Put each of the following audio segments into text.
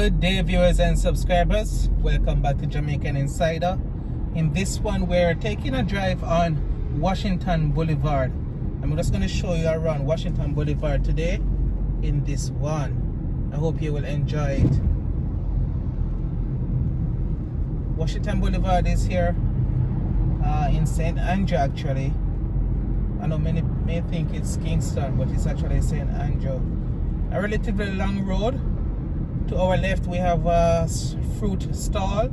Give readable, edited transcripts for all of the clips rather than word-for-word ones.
Good day, viewers and subscribers. Welcome back to Jamaican Insider. In this one, we're taking a drive on Washington Boulevard. I'm just going to show you around Washington Boulevard today in this one. I hope you will enjoy it. Washington Boulevard is here in St. Andrew, actually. I know many may think it's Kingston, but it's actually St. Andrew. A relatively long road. To our left we have a fruit stall,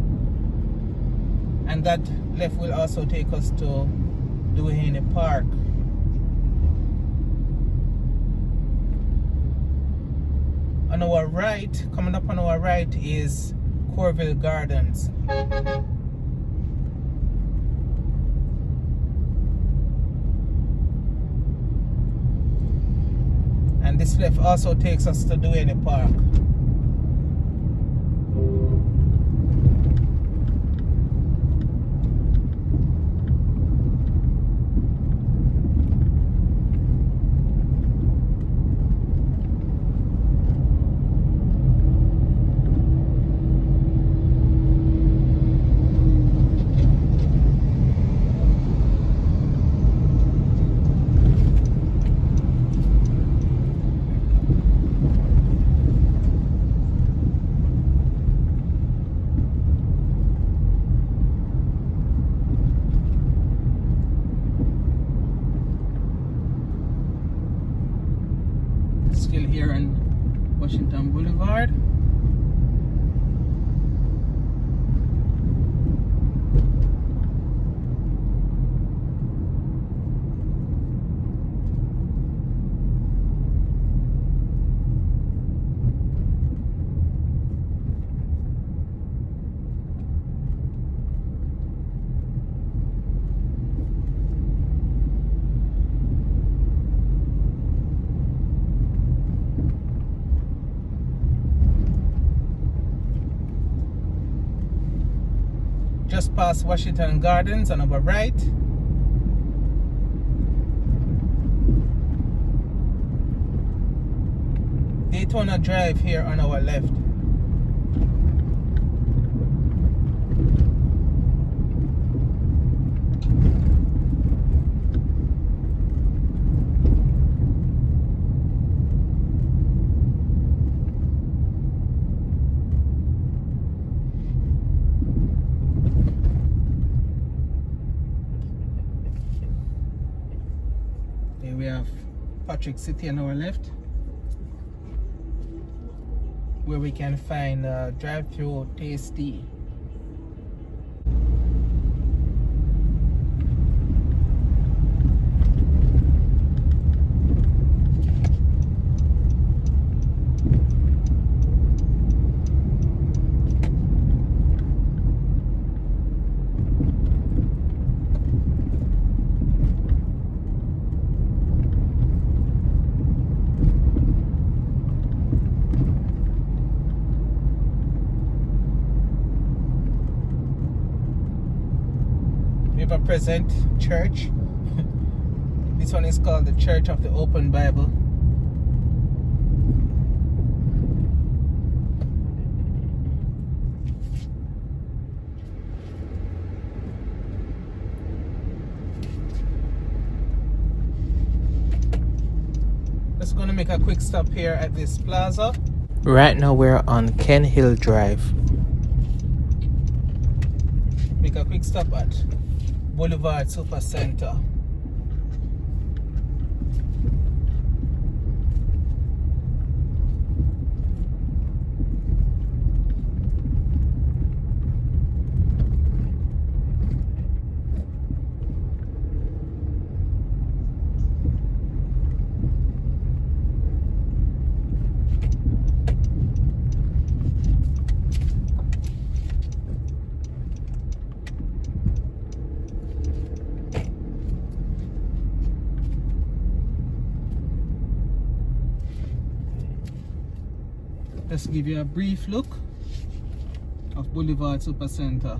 and that left will also take us to Duhaney Park. On our right, coming up on our right, is Corville Gardens. And this left also takes us to Duhaney Park. Still here on Washington Boulevard. Just past Washington Gardens on our right. Daytona Drive here on our left. We have Patrick City on our left, where we can find drive-through tasty. Ever Present Church. This one is called the Church of the Open Bible. Just gonna make a quick stop here at this plaza. Right now we're on Ken Hill Drive. Make a quick stop at Boulevard Super Center. Just give you a brief look of Boulevard Super Center.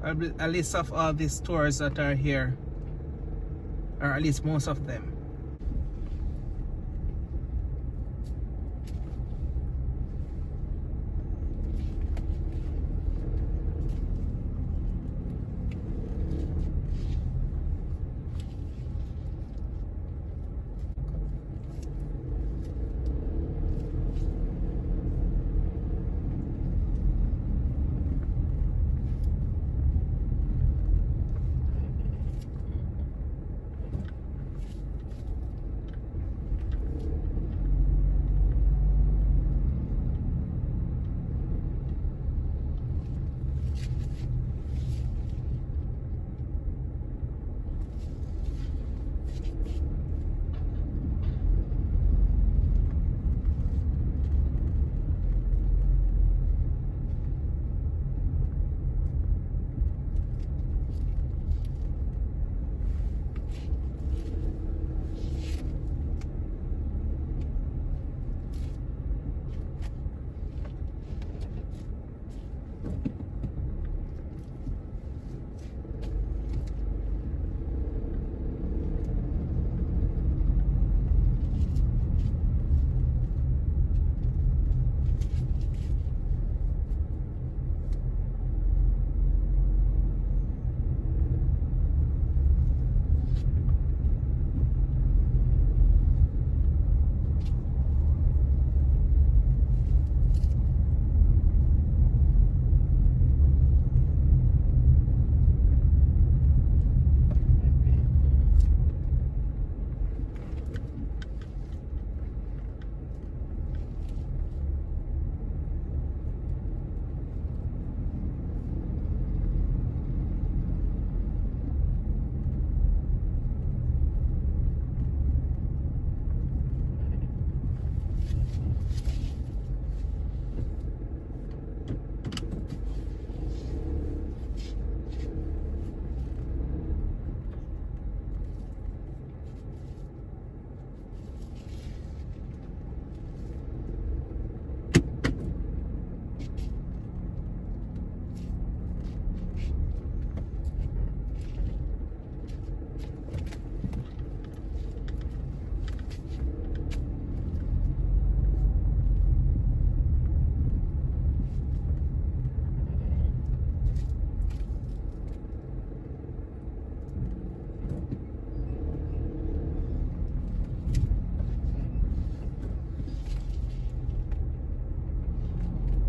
a list of all these stores that are here, or at least most of them.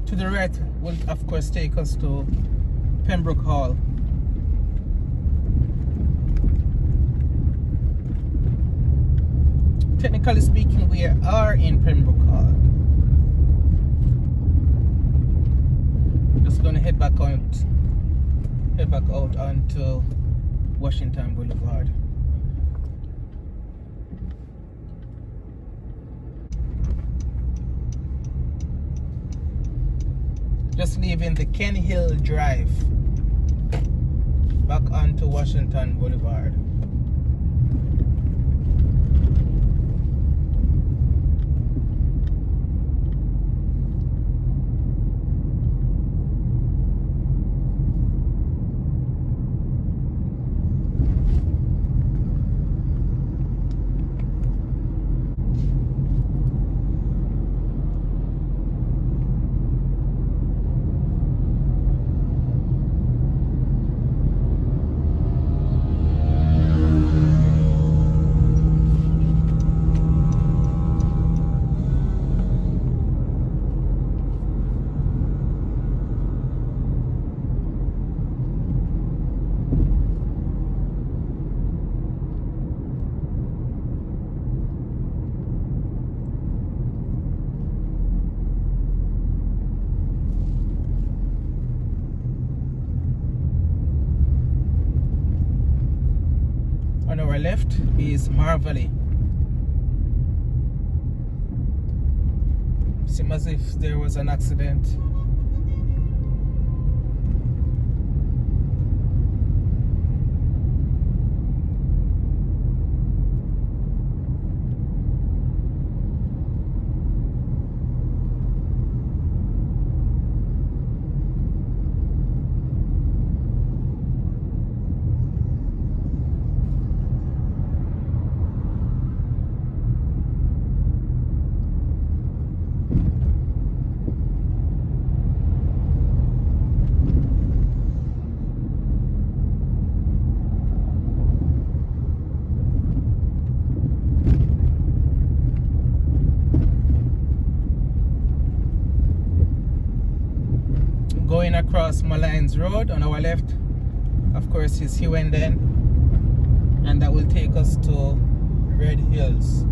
To the right will of course take us to Pembroke Hall. Technically speaking, we are in Pembroke Hall. Just gonna head back out onto Washington Boulevard. Just leaving the Ken Hill Drive back onto Washington Boulevard. On our left is Marvally. Seems as if there was an accident. going across Malines Road. On our left, of course, is Hughenden, and that will take us to Red Hills.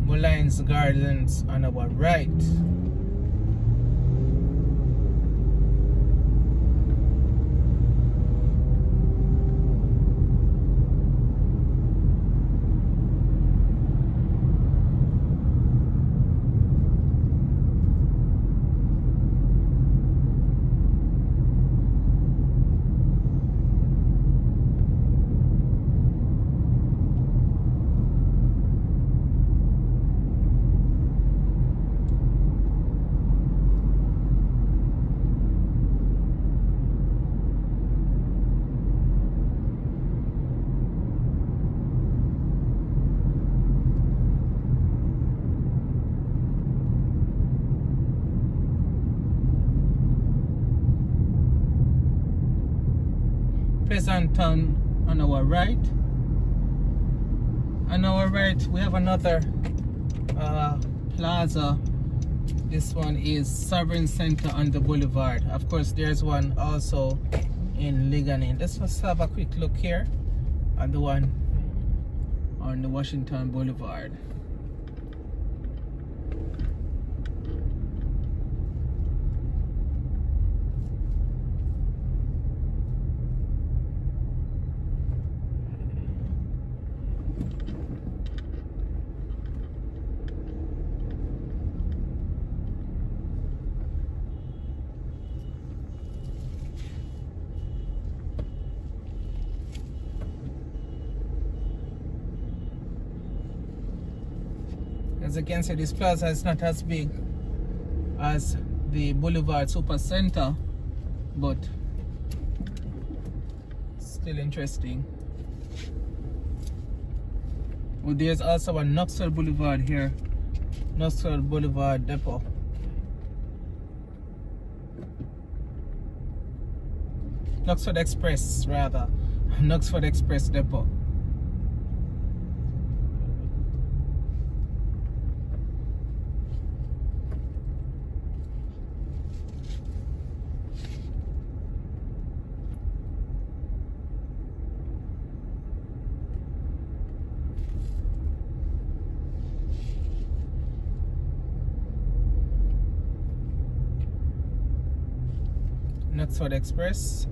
Mullines Gardens on our right. Pleasanton on our right. On our right, we have another plaza. This one is Sovereign Center on the Boulevard. Of course, there's one also in Liganen. Let's just have a quick look here at the one on the Washington Boulevard. As you can see, this plaza is not as big as the Boulevard Super Center, but still interesting. Well, there's also a Knoxville Boulevard here, Knoxville Boulevard Depot. Knoxville Express, rather. Knoxville Express Depot. Knoxford Express.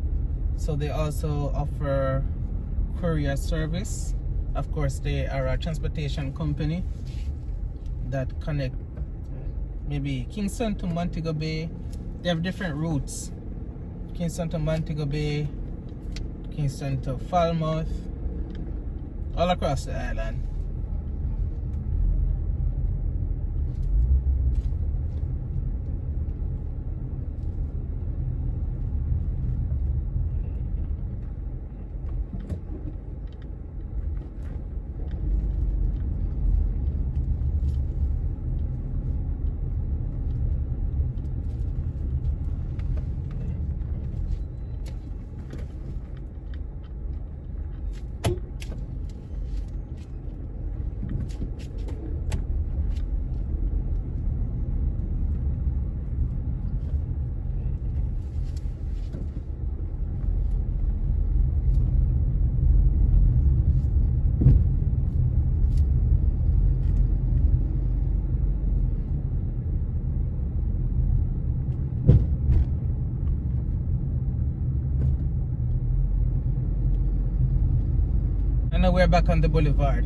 So they also offer courier service. Of course, they are a transportation company that connect maybe Kingston to Montego Bay. They have different routes. Kingston to Montego Bay, Kingston to Falmouth, all across the island. Now we're back on the boulevard.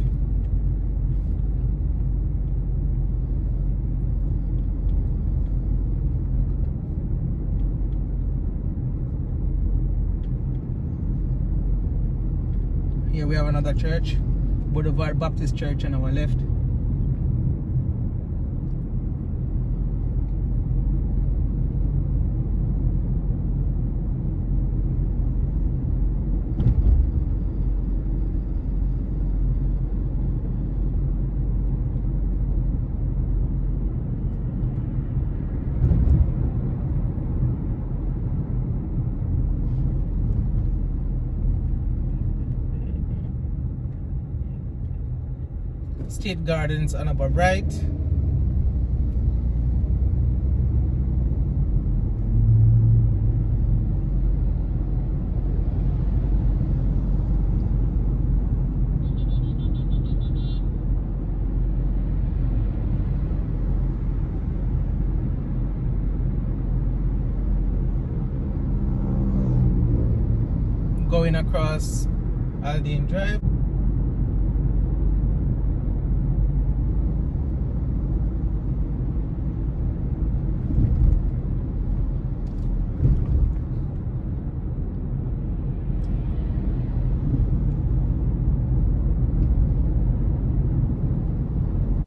Here we have another church, Boulevard Baptist Church on our left. State Gardens on our right. Going across Aldine Drive.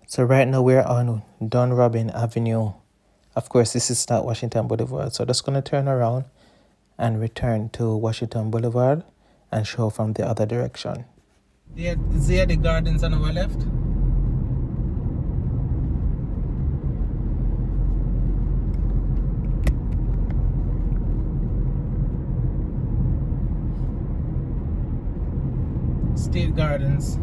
So right now we're on Dunrobin Avenue. Of course, this is not Washington Boulevard. So just gonna turn around and return to Washington Boulevard and show from the other direction. There are the gardens on our left. State Gardens.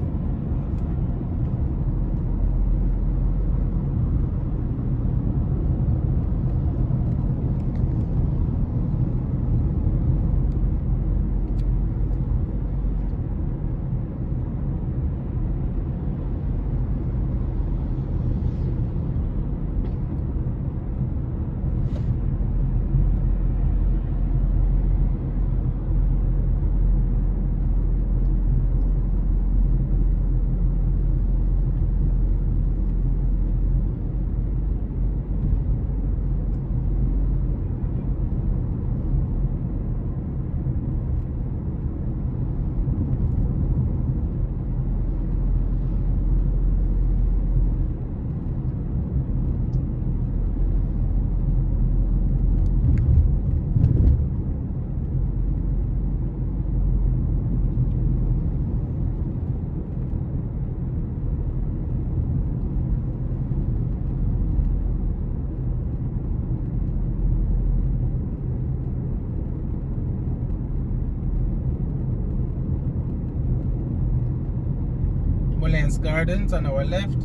Mullens Gardens on our left.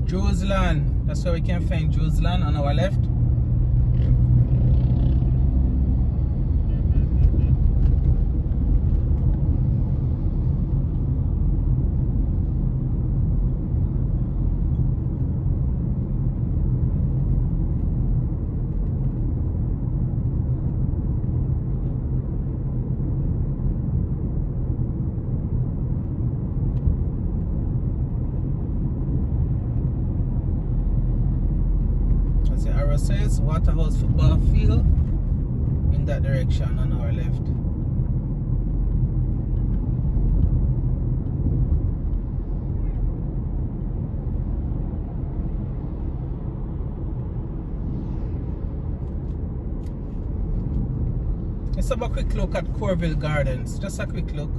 Joesland, that's where we can find Joesland on our left. As the arrow says, Waterhouse football field in that direction on our left. Let's have a quick look at Corville Gardens. Just a quick look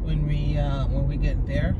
when we get there.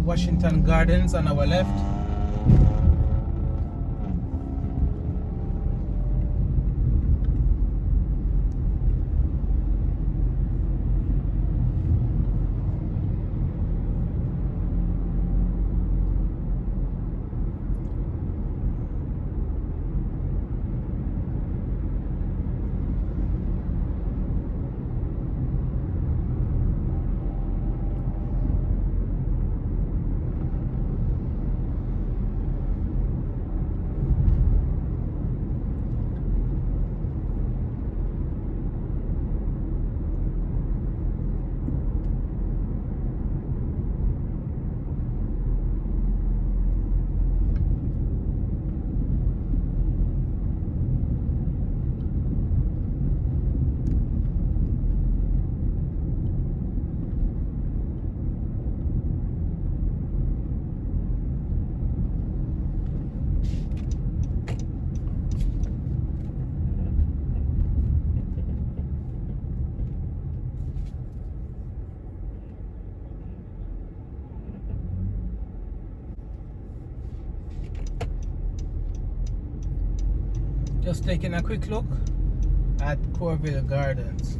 Washington Gardens on our left. Just taking a quick look at Corville Gardens.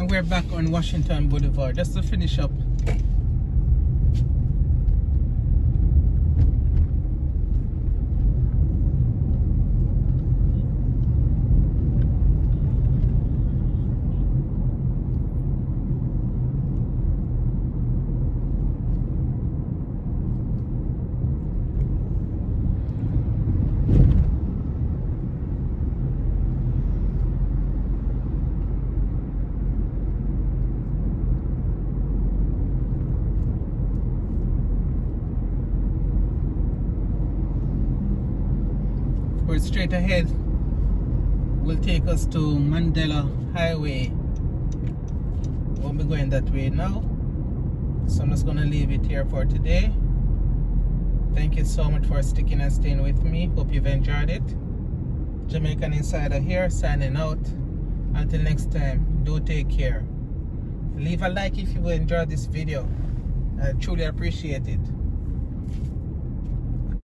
And we're back on Washington Boulevard just to finish up. We're straight ahead. Will take us to Mandela Highway. We'll be going that way now. So I'm just gonna leave it here for today. Thank you so much for sticking and staying with me. Hope you've enjoyed it. Jamaican Insider here, signing out. Until next time, do take care. Leave a like if you enjoyed this video. I truly appreciate it.